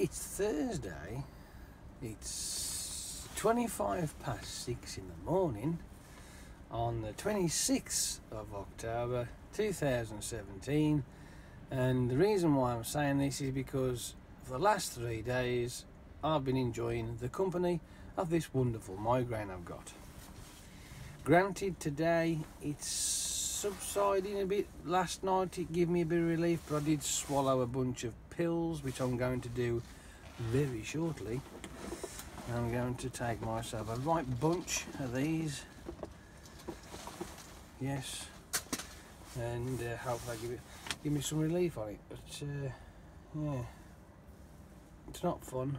It's Thursday. It's 6:25 in the morning on the 26th of October 2017, and the reason why I'm saying this is because for the last 3 days I've been enjoying the company of this wonderful migraine I've got. Granted, today it's subsiding a bit. Last night it gave me a bit of relief, but I did swallow a bunch of pills, which I'm going to do very shortly. I'm going to take myself a right bunch of these, yes, and hopefully give me some relief on it. But yeah, it's not fun.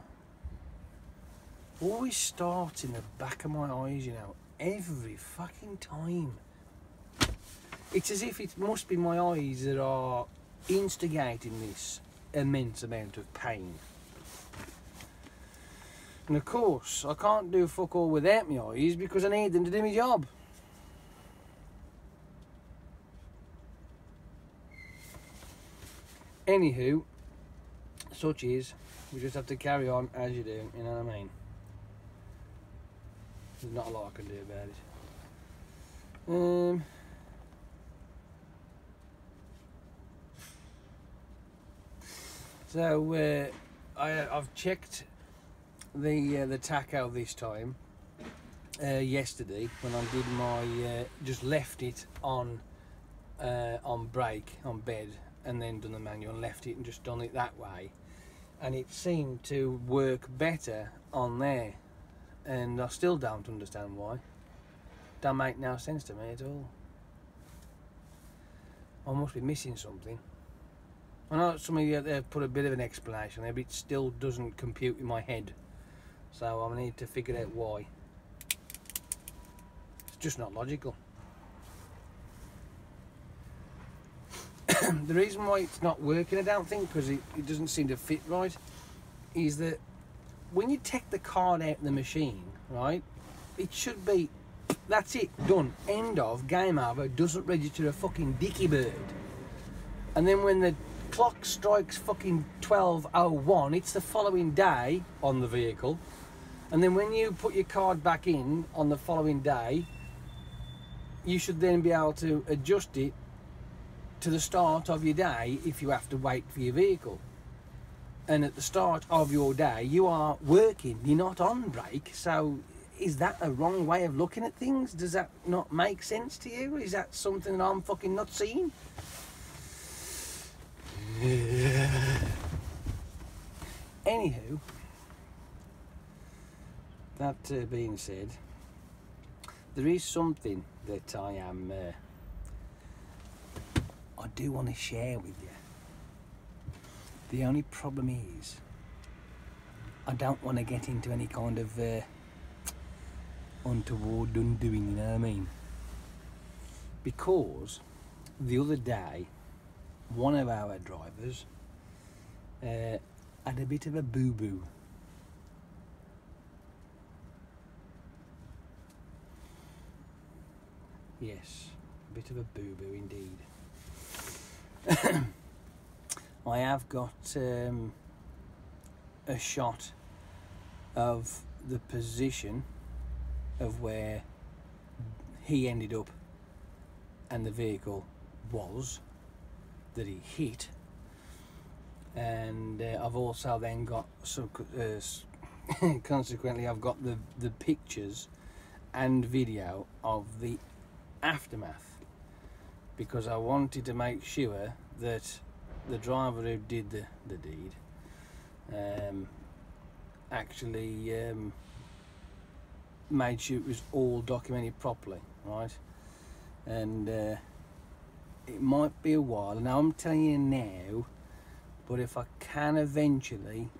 Always starts in the back of my eyes, you know, every fucking time. It's as if it must be my eyes that are instigating this immense amount of pain. And of course, I can't do fuck all without my eyes because I need them to do my job. Anywho, such is, we just have to carry on as you do, you know what I mean? There's not a lot I can do about it. So I've checked the tacho this time yesterday when I did my just left it on break on bed and then done the manual and left it and just done it that way, and it seemed to work better on there, and I still don't understand why. Don't make no sense to me at all. I must be missing something. I know some of you out there put a bit of an explanation there, but it still doesn't compute in my head. So I need to figure out why. It's just not logical. The reason why it's not working, I don't think, because it doesn't seem to fit right, is that when you take the card out of the machine, right, it should be, that's it, done, end of, game over, doesn't register a fucking dicky bird. And then when the clock strikes fucking 12:01, it's the following day on the vehicle, and then when you put your card back in on the following day, you should then be able to adjust it to the start of your day if you have to wait for your vehicle. And at the start of your day you are working, you're not on break. So is that a wrong way of looking at things? Does that not make sense to you? Is that something that I'm fucking not seeing? Anywho, that being said, there is something that I do want to share with you. The only problem is I don't want to get into any kind of untoward undoing, you know what I mean? Because the other day one of our drivers had a bit of a boo-boo. Yes, a bit of a boo-boo indeed. I have got a shot of the position of where he ended up and the vehicle was that he hit, and I've also then got some consequently I've got the pictures and video of the aftermath, because I wanted to make sure that the driver who did the deed actually made sure it was all documented properly, right? And it might be a while, and I'm telling you now, but if I can eventually,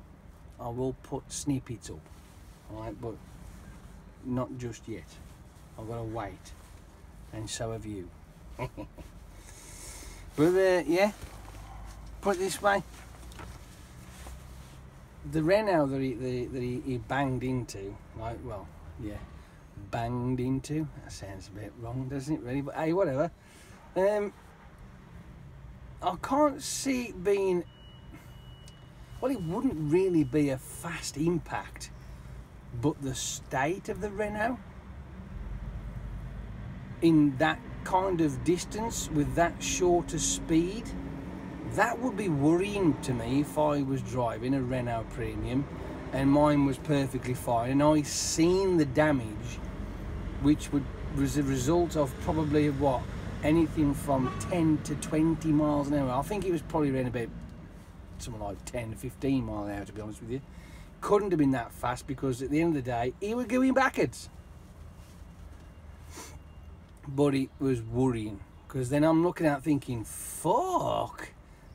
I will put snippets up, right? But not just yet. I've got to wait, and so have you. But yeah, put it this way: the Renault that he banged into, right? Well, yeah, banged into. That sounds a bit wrong, doesn't it? Really, but hey, whatever. I can't see it being well, it wouldn't really be a fast impact, but the state of the Renault in that kind of distance with that shorter speed, that would be worrying to me if I was driving a Renault Premium and mine was perfectly fine and I seen the damage, which was a result of probably what, anything from 10 to 20 miles an hour. I think it was probably around about something like 10 to 15 miles an hour, to be honest with you. Couldn't have been that fast, because at the end of the day he was going backwards. But it was worrying, because then I'm looking at thinking, fuck,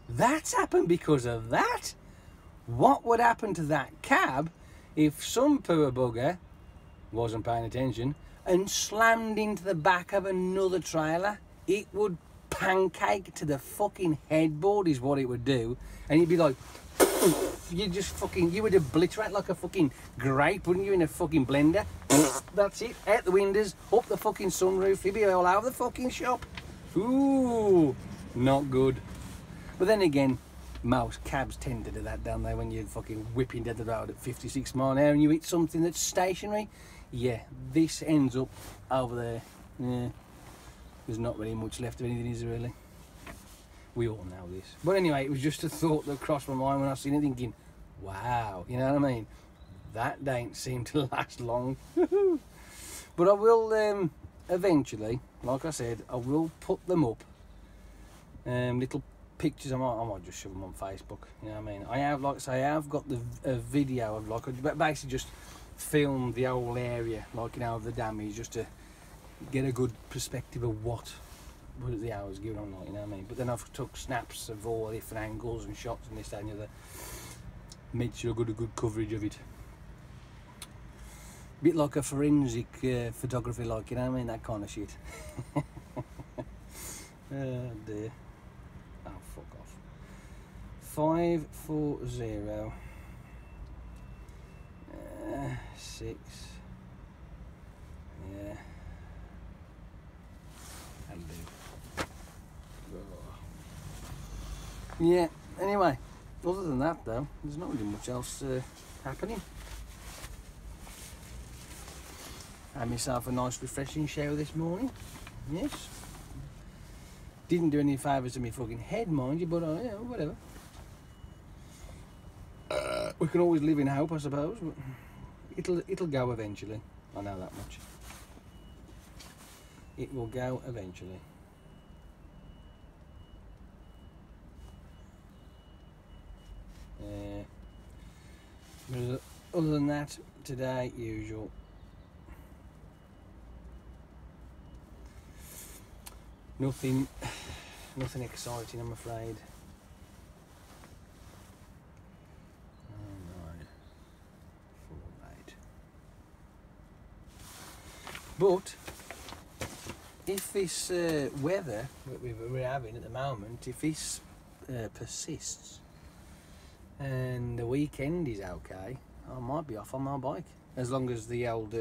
that's happened because of that. What would happen to that cab if some poor bugger wasn't paying attention and slammed into the back of another trailer? It would pancake to the fucking headboard is what it would do, and you'd be like, you would obliterate like a fucking grape, wouldn't you, in a fucking blender? That's it, out the windows, up the fucking sunroof, you'd be all over the fucking shop. Ooh, not good. But then again, most cabs tend to do that, don't they, when you're fucking whipping down the road at 56 miles an hour and you hit something that's stationary? Yeah, this ends up over there. Yeah, there's not really much left of anything, is there, really? We all know this. But anyway, it was just a thought that crossed my mind when I seen it, thinking, wow, you know what I mean? That don't seem to last long. But I will eventually, like I said, I will put them up. Little pictures, I might just shove them on Facebook, you know what I mean? I have, like I say, I have got a video of, like, basically just filmed the whole area, like, you know, of the damage, just to get a good perspective of what the hours going on, like, you know what I mean? But then I've took snaps of all different angles and shots and this, that and the other. Made sure I got a good coverage of it. Bit like a forensic photography, like, you know what I mean? That kind of shit. Oh dear. Oh, fuck off. 540 6. Yeah. That'll do. Oh. Yeah, anyway, other than that though, there's not really much else happening. Had myself a nice refreshing shower this morning. Yes. Didn't do any favours to my fucking head, mind you, but yeah, whatever. We can always live in hope, I suppose, but it'll go eventually. I know that much. It will go eventually. Other than that, today, usual. Nothing exciting, I'm afraid. But if this weather that we're having at the moment, if this persists and the weekend is okay, I might be off on my bike, as long as the old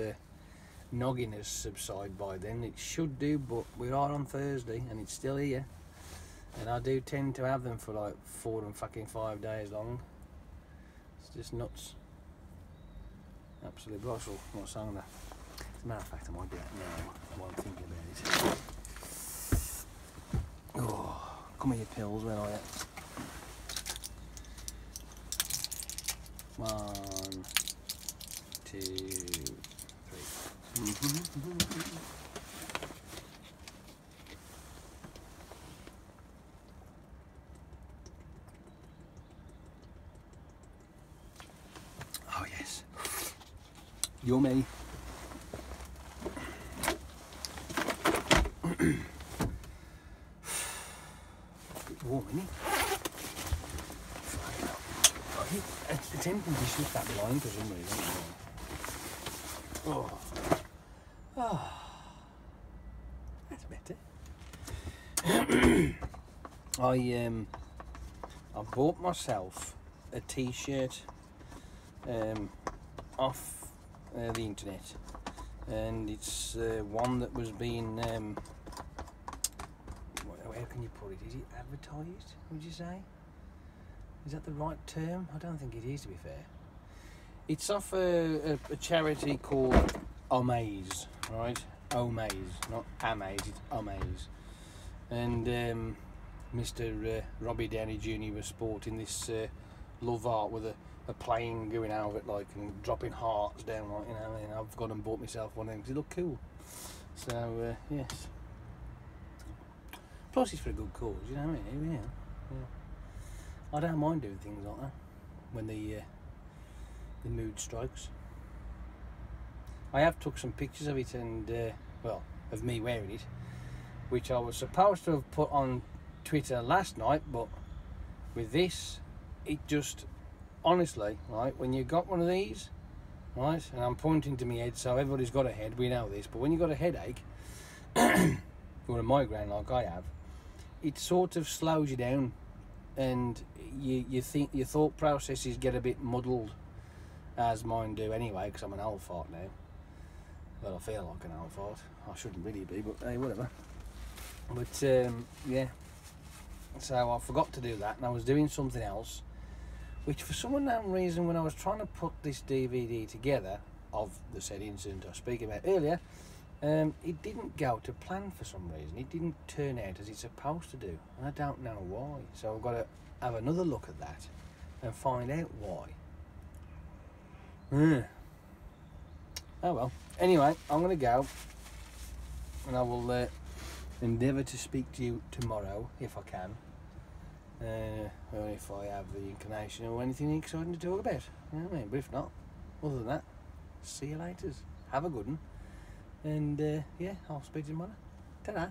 noggin has subsided by then. It should do, but we are on Thursday and it's still here, and I do tend to have them for like 4 and fucking 5 days long. It's just nuts. Absolutely brutal. I'm not saying that. As a matter of fact, I might do that now while I'm thinking about it. Oh, come here, pills, where are you? 1, 2, 3. Oh yes, yummy. Warm, isn't it? It's tempting to shift that blind for some reason. Oh. Oh. That's better. I bought myself a t-shirt off the internet, and it's one that was being how can you put it? Is it advertised, would you say? Is that the right term? I don't think it is, to be fair. It's off a charity called Omaze, right? Omaze, not Amaze, it's Omaze. And Mr. Robbie Downey Jr. was sporting this love art with a plane going out of it, like, and dropping hearts down, like, you know. And I've gone and bought myself one of them because it looked cool. So yes. Plus, it's for a good cause, you know what I mean? Yeah. I don't mind doing things like that when the mood strikes. I have took some pictures of it, and well, of me wearing it, which I was supposed to have put on Twitter last night, but with this, it just, honestly, right, when you got one of these, right, and I'm pointing to my head, so everybody's got a head, we know this, but when you got a headache or a migraine like I have, it sort of slows you down, and you think your thought processes get a bit muddled, as mine do anyway, because I'm an old fart now. Well, I feel like an old fart. I shouldn't really be, but hey, whatever. But yeah, so I forgot to do that, and I was doing something else, which for some unknown reason, when I was trying to put this DVD together of the said incident I was speaking about earlier, it didn't go to plan for some reason. It didn't turn out as it's supposed to do, and I don't know why. So I've got to have another look at that and find out why. Oh well. Anyway, I'm going to go, and I will endeavour to speak to you tomorrow if I can, or if I have the inclination or anything exciting to talk about. You know what I mean? But if not, other than that, see you later. Have a good one. And yeah, I'll speak to you tomorrow. Ta-da.